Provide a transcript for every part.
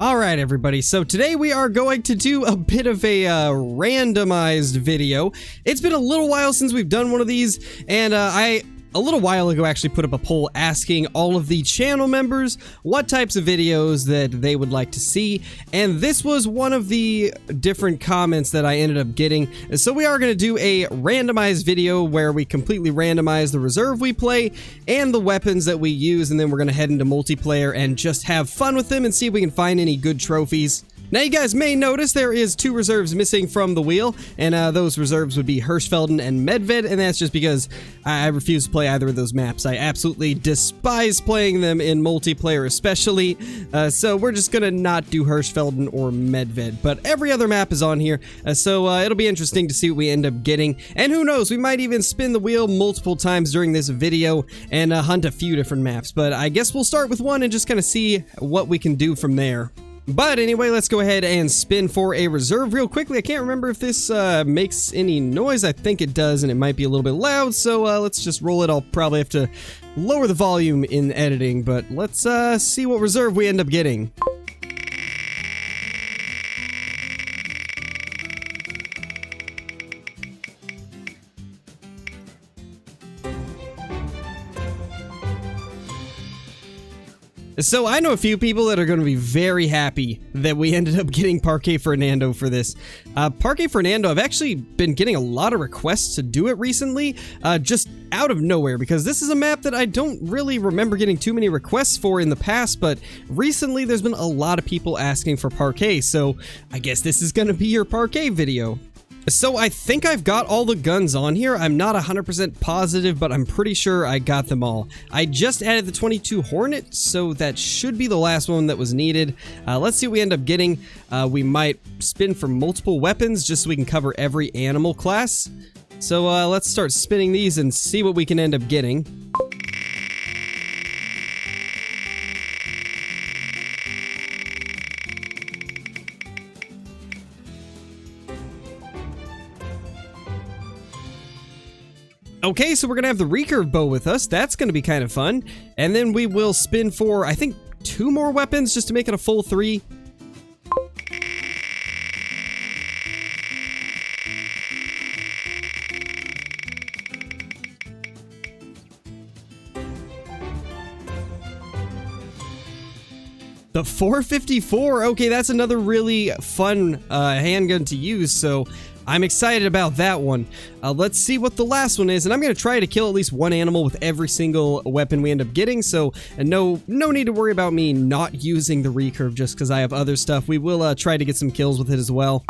Alright everybody, so today we are going to do a bit of a randomized video. It's been a little while since we've done one of these, and a little while ago actually put up a poll asking all of the channel members what types of videos that they would like to see, and this was one of the different comments that I ended up getting. So we are going to do a randomized video where we completely randomize the reserve we play and the weapons that we use, and then we're going to head into multiplayer and just have fun with them and see if we can find any good trophies. Now you guys may notice there is 2 reserves missing from the wheel, and those reserves would be Hirschfelden and Medved, and that's just because I refuse to play either of those maps. I absolutely despise playing them in multiplayer especially, so we're just gonna not do Hirschfelden or Medved, but every other map is on here, so it'll be interesting to see what we end up getting, and who knows, we might even spin the wheel multiple times during this video and hunt a few different maps, but I guess we'll start with one and just kind of see what we can do from there. But anyway, let's go ahead and spin for a reserve real quickly. I can't remember if this makes any noise. I think it does, and it might be a little bit loud, so let's just roll it. I'll probably have to lower the volume in editing, but let's see what reserve we end up getting. So I know a few people that are going to be very happy that we ended up getting Parque Fernando for this. Parque Fernando, I've actually been getting a lot of requests to do it recently, just out of nowhere, because this is a map that I don't really remember getting too many requests for in the past, but recently there's been a lot of people asking for Parque, so I guess this is going to be your Parque video. So I think I've got all the guns on here. I'm not 100% positive, but I'm pretty sure I got them all. I just added the 22 Hornet, so that should be the last one that was needed. Let's see what we end up getting. We might spin for multiple weapons just so we can cover every animal class. So let's start spinning these and see what we can end up getting. Okay, so we're gonna have the recurve bow with us. That's gonna be kind of fun. And then we will spin for, I think, 2 more weapons just to make it a full 3. The 454, okay, that's another really fun handgun to use, so I'm excited about that one. Let's see what the last one is, and I'm going to try to kill at least one animal with every single weapon we end up getting, so no need to worry about me not using the recurve just because I have other stuff. We will try to get some kills with it as well.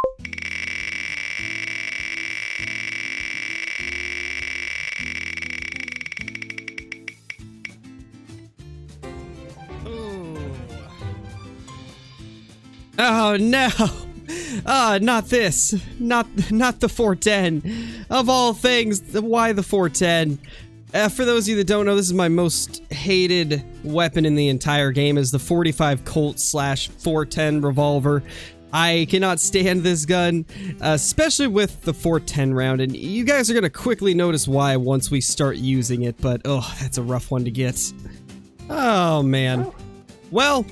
Oh no! Not this. Not the 410. Of all things, why the 410? For those of you that don't know, this is my most hated weapon in the entire game, is the 45 Colt /410 revolver. I cannot stand this gun, especially with the 410 round, and you guys are going to quickly notice why once we start using it, but oh, that's a rough one to get. Oh man. Well,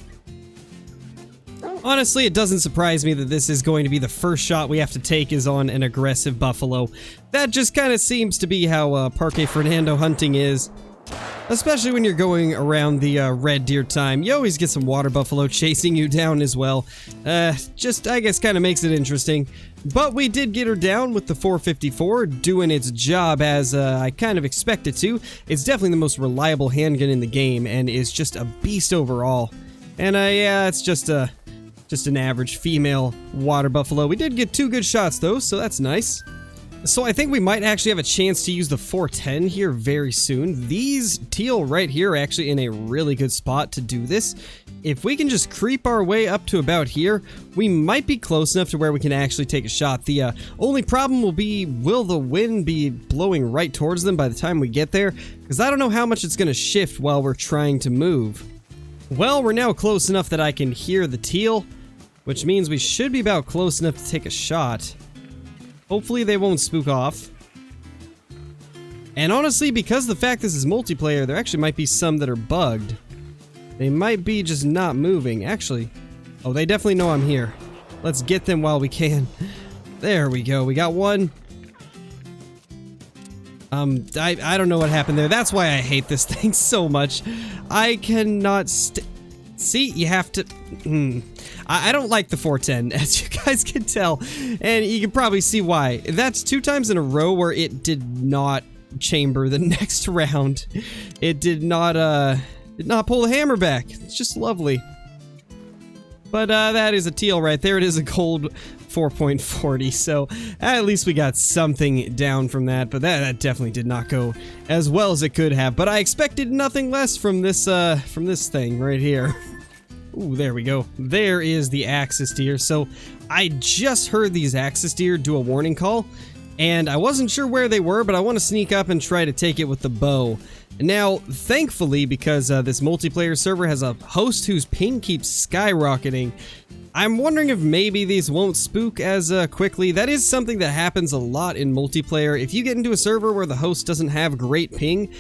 honestly, it doesn't surprise me that this is going to be the first shot we have to take is on an aggressive buffalo. That just kind of seems to be how Parque Fernando hunting is. Especially when you're going around the red deer time. You always get some water buffalo chasing you down as well. Just, I guess, kind of makes it interesting. But we did get her down with the 454, doing its job as I kind of expected to. It's definitely the most reliable handgun in the game and is just a beast overall. And yeah, it's just an average female water buffalo. We did get 2 good shots though, so that's nice. So I think we might actually have a chance to use the 410 here very soon. These teal right here are actually in a really good spot to do this. If we can just creep our way up to about here, we might be close enough to where we can actually take a shot. The only problem will be, will the wind be blowing right towards them by the time we get there? Because I don't know how much it's going to shift while we're trying to move. Well, we're now close enough that I can hear the teal, which means we should be about close enough to take a shot. Hopefully they won't spook off. And honestly, because of the fact this is multiplayer, there actually might be some that are bugged. They might be just not moving. Actually, Oh, they definitely know I'm here. Let's get them while we can. There we go. We got one. I don't know what happened there. That's why I hate this thing so much. I cannot see, you have to... I don't like the 410, as you guys can tell. And you can probably see why. That's 2 times in a row where it did not chamber the next round. It did not pull the hammer back. It's just lovely. But that is a teal right there. It is a gold 4.40, so at least we got something down from that. But that definitely did not go as well as it could have. But I expected nothing less from this thing right here. Ooh, there we go. There is the axis deer. So I just heard these axis deer do a warning call, and I wasn't sure where they were, but I want to sneak up and try to take it with the bow. Now, thankfully, because this multiplayer server has a host whose ping keeps skyrocketing, I'm wondering if maybe these won't spook as quickly. That is something that happens a lot in multiplayer. If you get into a server where the host doesn't have great ping,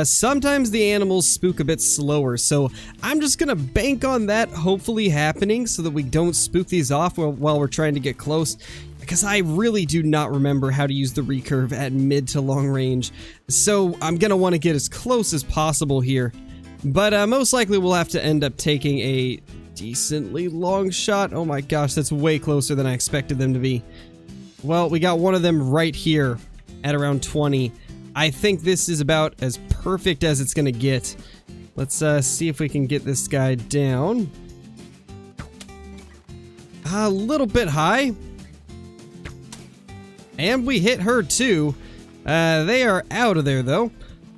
sometimes the animals spook a bit slower. So I'm just gonna bank on that hopefully happening so that we don't spook these off while we're trying to get close. Because I really do not remember how to use the recurve at mid to long range. So I'm gonna want to get as close as possible here. But most likely we'll have to end up taking a decently long shot. Oh my gosh, that's way closer than I expected them to be. Well, we got one of them right here at around 20. I think this is about as perfect as it's gonna get. Let's see if we can get this guy down. A little bit high. And we hit her too. They are out of there though.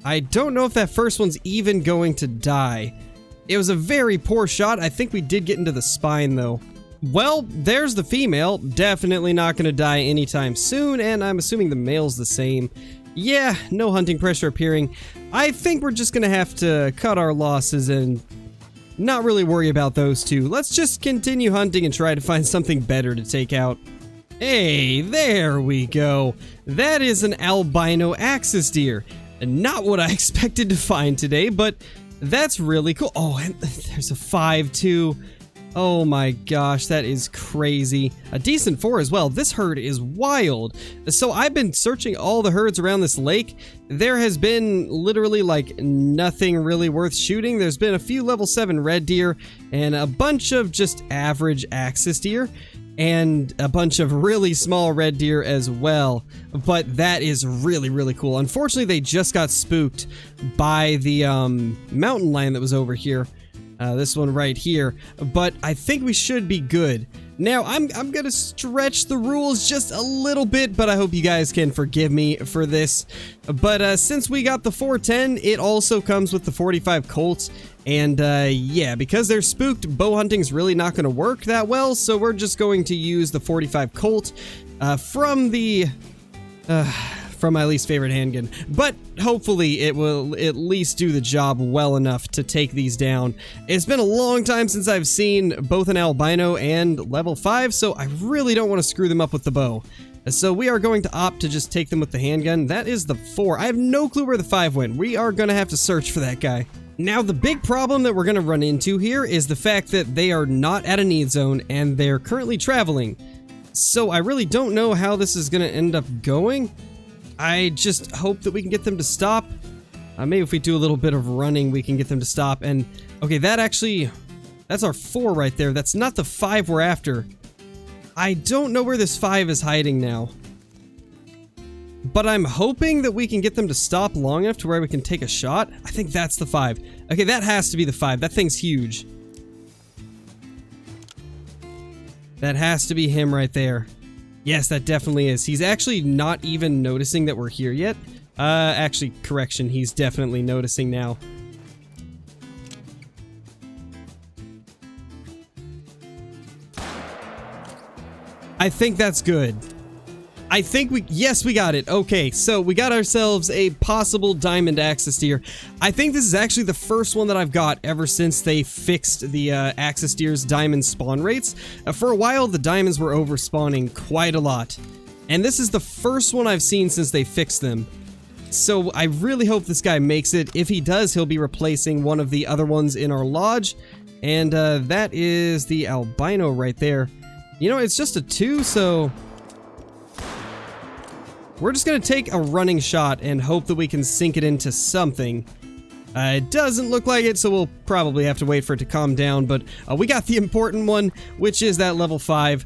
I don't know if that first one's even going to die. It was a very poor shot. I think we did get into the spine though. Well, there's the female. Definitely not going to die anytime soon, and I'm assuming the male's the same. Yeah, no hunting pressure appearing. I think we're just going to have to cut our losses and not really worry about those two. Let's just continue hunting and try to find something better to take out. Hey, there we go. That is an albino axis deer. Not what I expected to find today, but that's really cool. Oh, and there's a 5 too. Oh my gosh, that is crazy. A decent 4 as well. This herd is wild. So I've been searching all the herds around this lake. There has been literally like nothing really worth shooting. There's been a few level 7 red deer and a bunch of just average axis deer and a bunch of really small red deer as well. But that is really, really cool. Unfortunately, they just got spooked by the mountain lion that was over here. This one right here, but I think we should be good. Now, I'm gonna stretch the rules just a little bit, but I hope you guys can forgive me for this. But since we got the 410, it also comes with the 45 Colt, and yeah, because they're spooked, bow hunting's really not gonna work that well, so we're just going to use the 45 Colt from my least favorite handgun, but hopefully it will at least do the job well enough to take these down. It's been a long time since I've seen both an albino and level 5, so I really don't want to screw them up with the bow. So we are going to opt to just take them with the handgun. That is the 4. I have no clue where the 5 went. We are going to have to search for that guy. Now, the big problem that we're going to run into here is the fact that they are not at a need zone and they're currently traveling. So I really don't know how this is going to end up going. I just hope that we can get them to stop. Maybe if we do a little bit of running, we can get them to stop. And, okay, that's our 4 right there. That's not the 5 we're after. I don't know where this 5 is hiding now. But I'm hoping that we can get them to stop long enough to where we can take a shot. I think that's the 5. Okay, that has to be the 5. That thing's huge. That has to be him right there. Yes, that definitely is. He's actually not even noticing that we're here yet. Actually, correction, he's definitely noticing now. I think that's good. I think yes, we got it. Okay, so we got ourselves a possible diamond axis deer. I think this is actually the first one that I've got ever since they fixed the axis deer's diamond spawn rates. For a while, the diamonds were overspawning quite a lot. And this is the first one I've seen since they fixed them. So I really hope this guy makes it. If he does, he'll be replacing one of the other ones in our lodge. And that is the albino right there. You know, it's just a 2, so we're just gonna take a running shot and hope that we can sink it into something. It doesn't look like it, so we'll probably have to wait for it to calm down, but we got the important one, which is that level 5.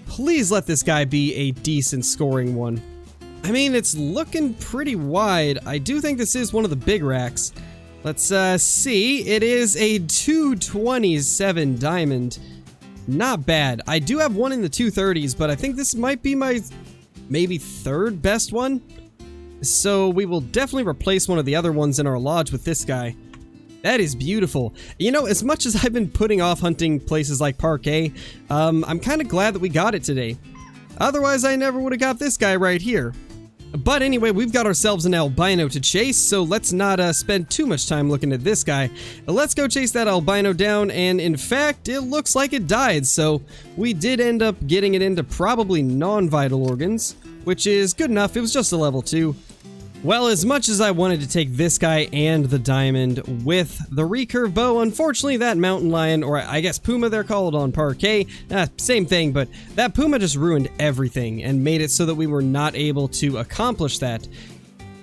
Please let this guy be a decent scoring one. I mean, it's looking pretty wide. I do think this is one of the big racks. Let's see. It is a 227 diamond. Not bad. I do have one in the 230s, but I think this might be my maybe 3rd best one. So we will definitely replace one of the other ones in our lodge with this guy. That is beautiful. You know, as much as I've been putting off hunting places like Parquet, I'm kind of glad that we got it today. Otherwise, I never would have got this guy right here. But anyway, we've got ourselves an albino to chase, so let's not spend too much time looking at this guy. Let's go chase that albino down, and in fact, it looks like it died, so we did end up getting it into probably non-vital organs, which is good enough. It was just a level 2. Well, as much as I wanted to take this guy and the diamond with the recurve bow, unfortunately that mountain lion, or I guess puma they're called on Parquet, same thing, but that puma just ruined everything and made it so that we were not able to accomplish that.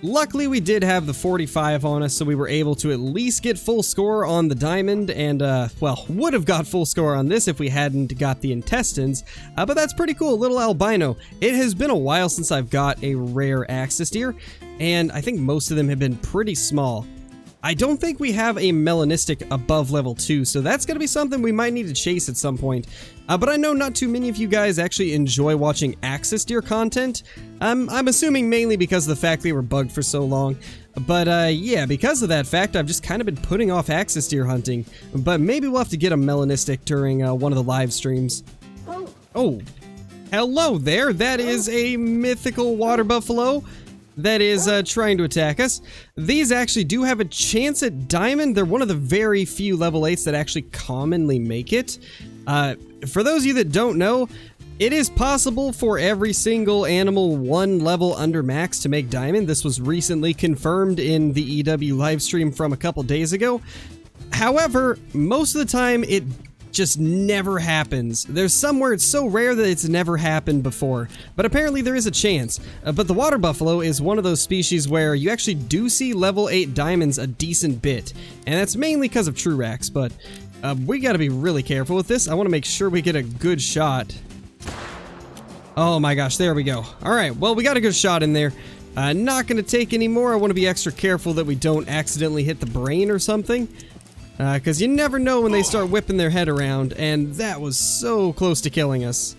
Luckily, we did have the 45 on us, so we were able to at least get full score on the diamond, and, well, would have got full score on this if we hadn't got the intestines, but that's pretty cool, little albino. It has been a while since I've got a rare axis deer, and I think most of them have been pretty small. I don't think we have a melanistic above level 2, so that's going to be something we might need to chase at some point. But I know not too many of you guys actually enjoy watching axis deer content. I'm assuming mainly because of the fact they were bugged for so long. But yeah, because of that fact, I've just kind of been putting off axis deer hunting. But maybe we'll have to get a melanistic during one of the live streams. Oh, hello there. That is a mythical water buffalo that is trying to attack us. These actually do have a chance at diamond. They're one of the very few level 8s that actually commonly make it. For those of you that don't know, it is possible for every single animal 1 level under max to make diamond. This was recently confirmed in the EW livestream from a couple days ago. However, most of the time it just never happens. There's somewhere it's so rare that it's never happened before, but apparently there is a chance. But the water buffalo is one of those species where you actually do see level 8 diamonds a decent bit, and that's mainly because of true racks, but we gotta be really careful with this. I want to make sure we get a good shot. Oh my gosh, there we go. Alright, well, we got a good shot in there. Not gonna take any more. I want to be extra careful that we don't accidentally hit the brain or something. Because you never know when they start whipping their head around, and that was so close to killing us.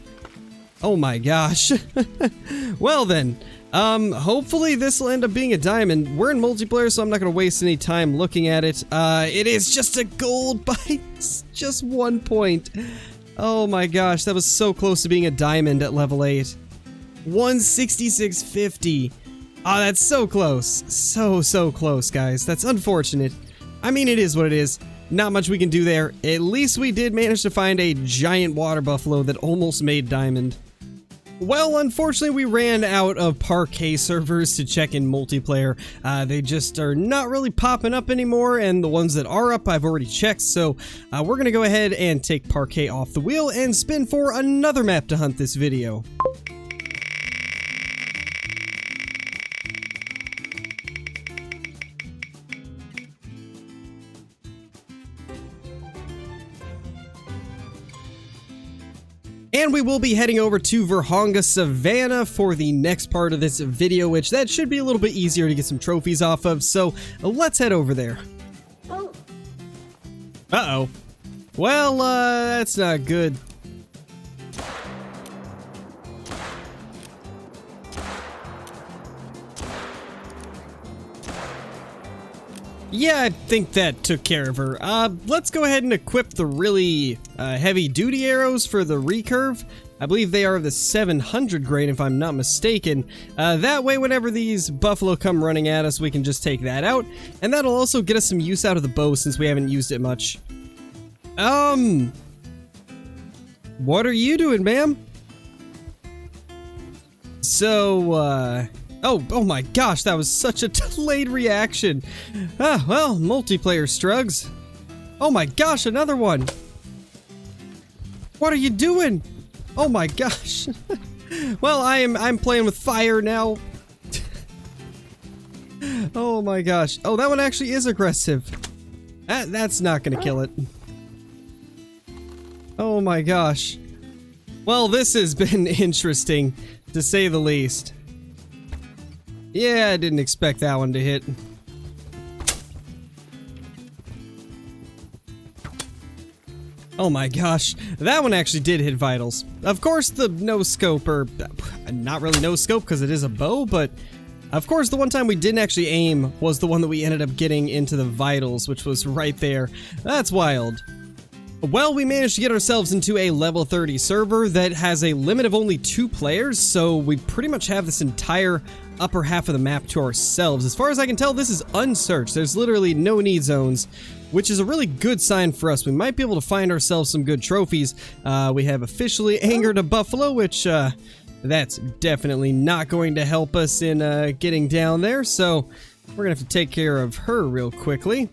Oh my gosh. Well then, hopefully this will end up being a diamond. We're in multiplayer, so I'm not going to waste any time looking at it. It is just a gold by just 1 point. Oh my gosh, that was so close to being a diamond at level 8. 166.50. Oh, that's so close. So close, guys. That's unfortunate. I mean, it is what it is. Not much we can do there. At least we did manage to find a giant water buffalo that almost made diamond. Well, unfortunately, we ran out of Parquet servers to check in multiplayer. They just are not really popping up anymore, and the ones that are up, I've already checked, so we're going to go ahead and take Parquet off the wheel and spin for another map to hunt this video. And we will be heading over to Virhonga Savannah for the next part of this video, which that should be a little bit easier to get some trophies off of, so let's head over there. Uh-oh. Well, that's not good. Yeah, I think that took care of her. Let's go ahead and equip the really heavy-duty arrows for the recurve. I believe they are the 700 grade, if I'm not mistaken. That way, whenever these buffalo come running at us, we can just take that out. And that'll also get us some use out of the bow, since we haven't used it much. What are you doing, ma'am? So, Oh my gosh, that was such a delayed reaction. Well, multiplayer strugs. Oh my gosh, another one. What are you doing? Oh my gosh. Well, I'm playing with fire now. Oh my gosh. Oh, that one actually is aggressive. That's not gonna kill it. Oh my gosh. Well, this has been interesting, to say the least. Yeah, I didn't expect that one to hit. Oh my gosh, that one actually did hit vitals. Of course, the no scope, or not really no scope because it is a bow, but of course the one time we didn't actually aim was the one that we ended up getting into the vitals, which was right there. That's wild. Well, we managed to get ourselves into a level 30 server that has a limit of only 2 players, so we pretty much have this entire upper half of the map to ourselves. As far as I can tell, this is unsearched. There's literally no need zones, which is a really good sign for us. We might be able to find ourselves some good trophies. We have officially angered a buffalo, which that's definitely not going to help us in getting down there, so we're gonna have to take care of her real quickly.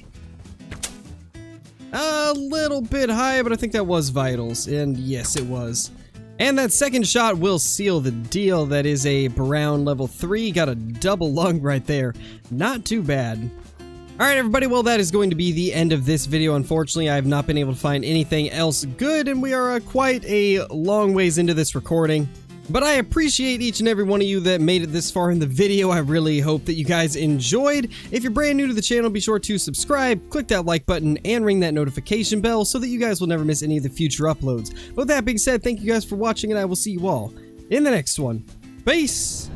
A little bit high, but I think that was vitals, and yes, it was. And that second shot will seal the deal. That is a brown level 3. Got a double lung right there. Not too bad. Alright everybody, well that is going to be the end of this video. Unfortunately, I have not been able to find anything else good, and we are quite a long ways into this recording. But I appreciate each and every one of you that made it this far in the video. I really hope that you guys enjoyed. If you're brand new to the channel, be sure to subscribe, click that like button, and ring that notification bell so that you guys will never miss any of the future uploads. But with that being said, thank you guys for watching, and I will see you all in the next one. Peace!